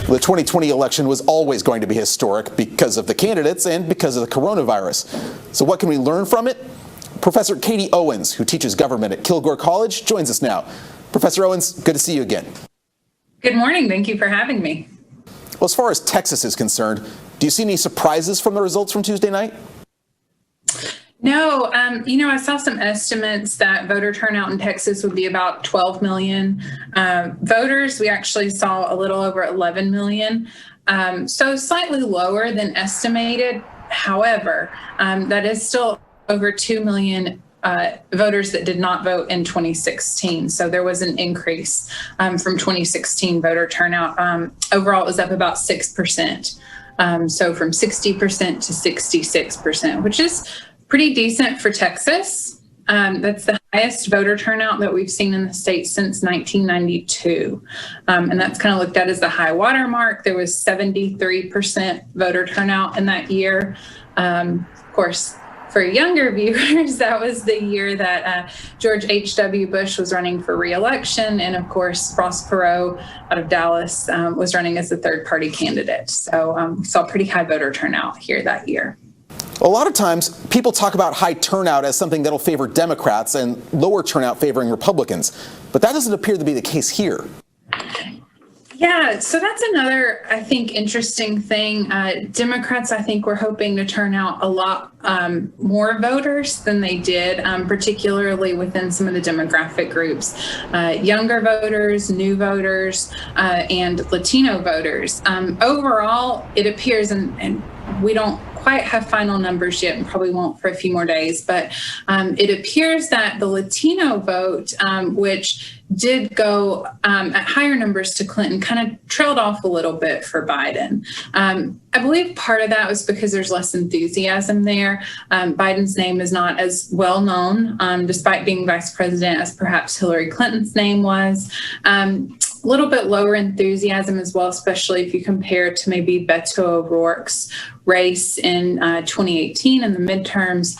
The 2020 election was always going to be historic because of the candidates and because of the coronavirus. So what can we learn from it? Professor Katie Owens, who teaches government at Kilgore College, joins us now. Professor Owens, good to see you again. Good morning. Thank you for having me. Well, as far as Texas is concerned, do you see any surprises from the results from Tuesday night? No, I saw some estimates that voter turnout in Texas would be about 12 million voters. We actually saw a little over 11 million, so slightly lower than estimated. However, that is still over 2 million voters that did not vote in 2016. So there was an increase from 2016 voter turnout. Overall, it was up about 6%. So from 60% to 66%, which is pretty decent for Texas. That's the highest voter turnout that we've seen in the state since 1992. And that's kind of looked at as the high water mark. There was 73% voter turnout in that year. Of course, for younger viewers, that was the year that George H.W. Bush was running for re-election. And of course, Ross Perot out of Dallas was running as the third party candidate. So we saw pretty high voter turnout here that year. A lot of times, people talk about high turnout as something that'll favor Democrats and lower turnout favoring Republicans. But that doesn't appear to be the case here. Yeah, so that's another, I think, interesting thing. Democrats, I think, were hoping to turn out a lot more voters than they did, particularly within some of the demographic groups, younger voters, new voters, and Latino voters. Overall, it appears, and we don't quite have final numbers yet and probably won't for a few more days, but it appears that the Latino vote, which did go at higher numbers to Clinton, kind of trailed off a little bit for Biden. I believe part of that was because there's less enthusiasm there. Biden's name is not as well known, despite being vice president, as perhaps Hillary Clinton's name was. A little bit lower enthusiasm as well, especially if you compare to maybe Beto O'Rourke's race in 2018 in the midterms.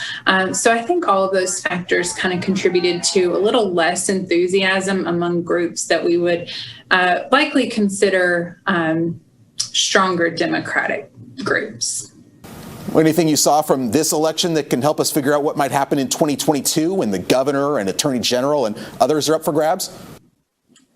So I think all of those factors kind of contributed to a little less enthusiasm among groups that we would likely consider stronger Democratic groups. Anything you saw from this election that can help us figure out what might happen in 2022 when the governor and attorney general and others are up for grabs?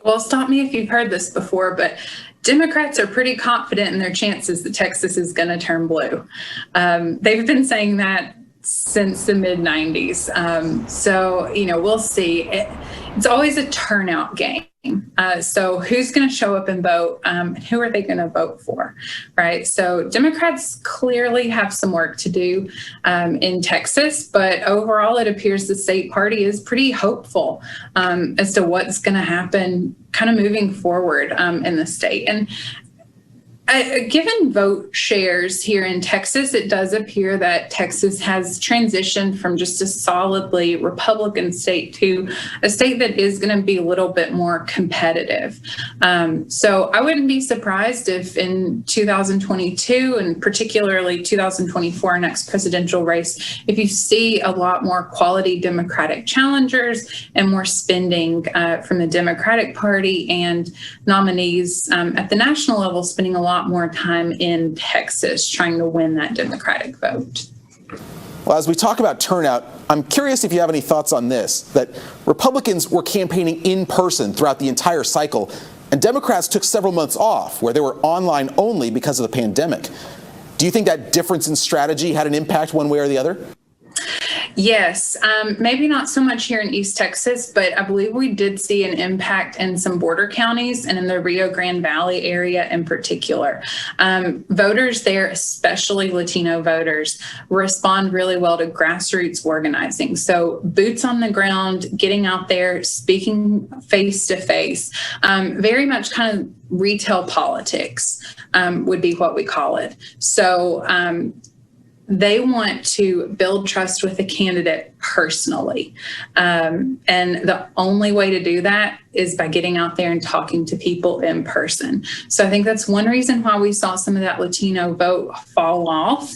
Well, stop me if you've heard this before, but Democrats are pretty confident in their chances that Texas is going to turn blue. They've been saying that since the mid-90s. So, we'll see. It's always a turnout game. So who's going to show up and vote? Who are they going to vote for? Right. So Democrats clearly have some work to do in Texas, but overall, it appears the state party is pretty hopeful as to what's going to happen kind of moving forward in the state. And given vote shares here in Texas, it does appear that Texas has transitioned from just a solidly Republican state to a state that is going to be a little bit more competitive. So I wouldn't be surprised if in 2022 and particularly 2024, next presidential race, if you see a lot more quality Democratic challengers and more spending from the Democratic Party and nominees at the national level spending a lot more time in Texas trying to win that Democratic vote. Well, as we talk about turnout, I'm curious if you have any thoughts on this, that Republicans were campaigning in person throughout the entire cycle, and Democrats took several months off where they were online only because of the pandemic. Do you think that difference in strategy had an impact one way or the other? Yes, maybe not so much here in East Texas, but I believe we did see an impact in some border counties and in the Rio Grande Valley area in particular. Voters there, especially Latino voters, respond really well to grassroots organizing. So boots on the ground, getting out there, speaking face to face, very much kind of retail politics would be what we call it. So they want to build trust with the candidate personally. And the only way to do that is by getting out there and talking to people in person. So I think that's one reason why we saw some of that Latino vote fall off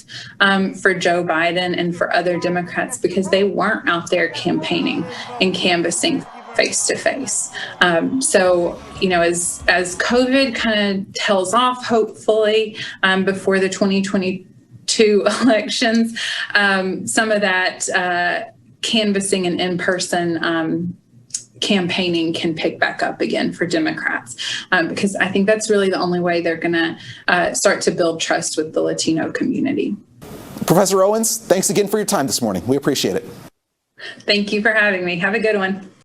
for Joe Biden and for other Democrats, because they weren't out there campaigning and canvassing face to face. So, as COVID kind of tails off, hopefully, before the 2022 elections, some of that canvassing and in-person campaigning can pick back up again for Democrats, because I think that's really the only way they're going to start to build trust with the Latino community. Professor Owens, thanks again for your time this morning. We appreciate it. Thank you for having me. Have a good one.